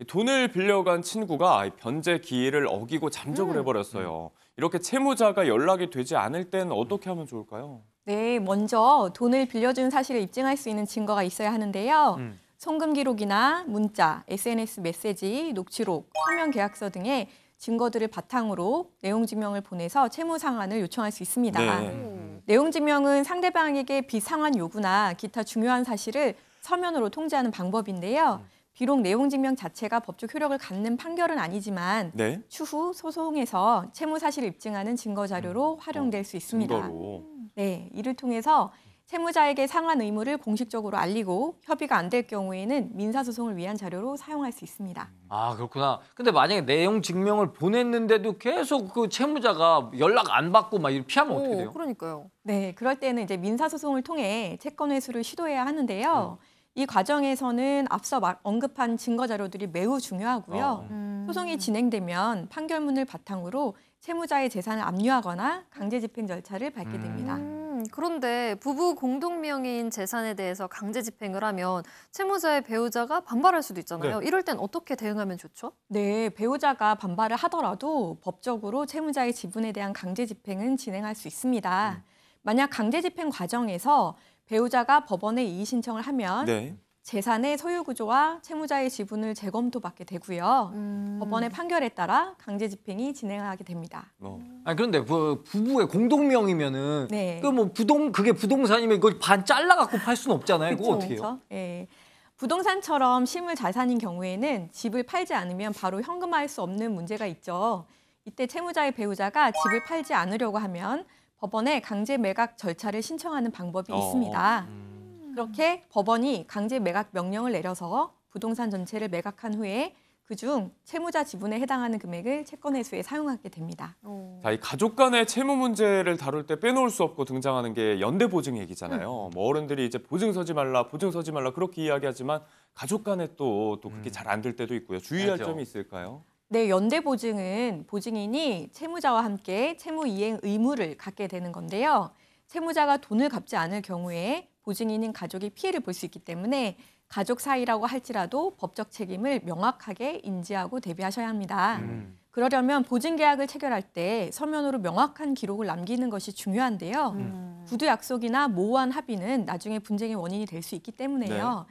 돈을 빌려간 친구가 변제 기일을 어기고 잠적을 해버렸어요. 이렇게 채무자가 연락이 되지 않을 땐 어떻게 하면 좋을까요? 네, 먼저 돈을 빌려준 사실을 입증할 수 있는 증거가 있어야 하는데요. 송금 기록이나 문자, SNS 메시지, 녹취록, 서면 계약서 등의 증거들을 바탕으로 내용 증명을 보내서 채무 상환을 요청할 수 있습니다. 내용 증명은 상대방에게 빚 상환 요구나 기타 중요한 사실을 서면으로 통지하는 방법인데요. 비록 내용 증명 자체가 법적 효력을 갖는 판결은 아니지만 네. 추후 소송에서 채무 사실을 입증하는 증거 자료로 활용될 수 있습니다. 증거로. 네, 이를 통해서 채무자에게 상환 의무를 공식적으로 알리고 협의가 안 될 경우에는 민사소송을 위한 자료로 사용할 수 있습니다. 아, 그렇구나. 근데 만약에 내용 증명을 보냈는데도 계속 그 채무자가 연락 안 받고 막 이렇게 피하면 어떻게 돼요? 그러니까요. 네, 그럴 때는 이제 민사소송을 통해 채권 회수를 시도해야 하는데요. 이 과정에서는 앞서 언급한 증거 자료들이 매우 중요하고요. 소송이 진행되면 판결문을 바탕으로 채무자의 재산을 압류하거나 강제 집행 절차를 밟게 됩니다. 그런데 부부 공동명의인 재산에 대해서 강제 집행을 하면 채무자의 배우자가 반발할 수도 있잖아요. 네. 이럴 땐 어떻게 대응하면 좋죠? 네, 배우자가 반발을 하더라도 법적으로 채무자의 지분에 대한 강제 집행은 진행할 수 있습니다. 만약 강제 집행 과정에서 배우자가 법원에 이의 신청을 하면 네. 재산의 소유 구조와 채무자의 지분을 재검토받게 되고요. 법원의 판결에 따라 강제 집행이 진행하게 됩니다. 아니 그런데 부부의 공동명의면은 네. 그 뭐 그게 부동산이면 이걸 반 잘라갖고 팔 수는 없잖아요. 그거 어떻게 해요? 예. 부동산처럼 실물 자산인 경우에는 집을 팔지 않으면 바로 현금화할 수 없는 문제가 있죠. 이때 채무자의 배우자가 집을 팔지 않으려고 하면 법원에 강제 매각 절차를 신청하는 방법이 있습니다. 그렇게 법원이 강제 매각 명령을 내려서 부동산 전체를 매각한 후에 그중 채무자 지분에 해당하는 금액을 채권 회수에 사용하게 됩니다. 자, 이 가족 간의 채무 문제를 다룰 때 빼놓을 수 없고 등장하는 게 연대 보증 얘기잖아요. 뭐 어른들이 이제 보증 서지 말라 그렇게 이야기하지만 가족 간에 또 그렇게 잘 안 될 때도 있고요. 주의할 맞죠. 점이 있을까요? 네, 연대 보증은 보증인이 채무자와 함께 채무 이행 의무를 갖게 되는 건데요. 채무자가 돈을 갚지 않을 경우에 보증인인 가족이 피해를 볼 수 있기 때문에 가족 사이라고 할지라도 법적 책임을 명확하게 인지하고 대비하셔야 합니다. 그러려면 보증 계약을 체결할 때 서면으로 명확한 기록을 남기는 것이 중요한데요. 구두 약속이나 모호한 합의는 나중에 분쟁의 원인이 될 수 있기 때문에요.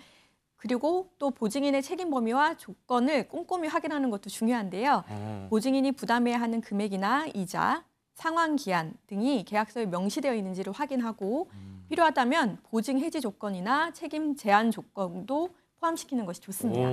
그리고 또 보증인의 책임 범위와 조건을 꼼꼼히 확인하는 것도 중요한데요. 보증인이 부담해야 하는 금액이나 이자, 상환 기한 등이 계약서에 명시되어 있는지를 확인하고 필요하다면 보증 해지 조건이나 책임 제한 조건도 포함시키는 것이 좋습니다.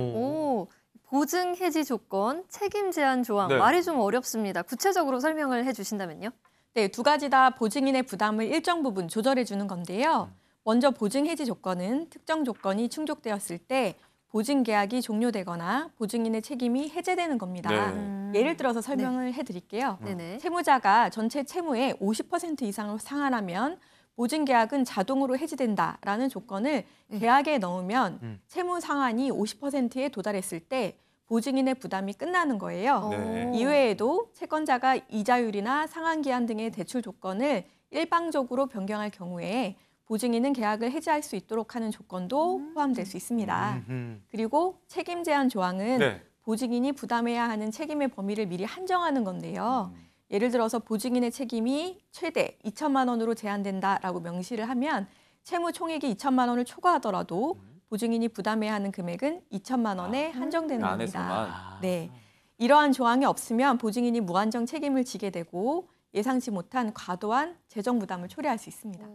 보증 해지 조건, 책임 제한 조항, 네. 말이 좀 어렵습니다. 구체적으로 설명을 해주신다면요? 네, 두 가지 다 보증인의 부담을 일정 부분 조절해 주는 건데요. 먼저 보증 해지 조건은 특정 조건이 충족되었을 때 보증 계약이 종료되거나 보증인의 책임이 해제되는 겁니다. 예를 들어서 설명을 해드릴게요. 네네. 채무자가 전체 채무의 50% 이상을 상환하면 보증 계약은 자동으로 해지된다라는 조건을 계약에 넣으면 채무 상환이 50%에 도달했을 때 보증인의 부담이 끝나는 거예요. 네. 이외에도 채권자가 이자율이나 상환 기한 등의 대출 조건을 일방적으로 변경할 경우에 보증인은 계약을 해지할 수 있도록 하는 조건도 포함될 수 있습니다. 그리고 책임 제한 조항은 네. 보증인이 부담해야 하는 책임의 범위를 미리 한정하는 건데요. 예를 들어서 보증인의 책임이 최대 2천만 원으로 제한된다라고 명시를 하면 채무 총액이 2천만 원을 초과하더라도 보증인이 부담해야 하는 금액은 2천만 원에 한정되는 겁니다. 안에서만. 네, 이러한 조항이 없으면 보증인이 무한정 책임을 지게 되고 예상치 못한 과도한 재정 부담을 초래할 수 있습니다.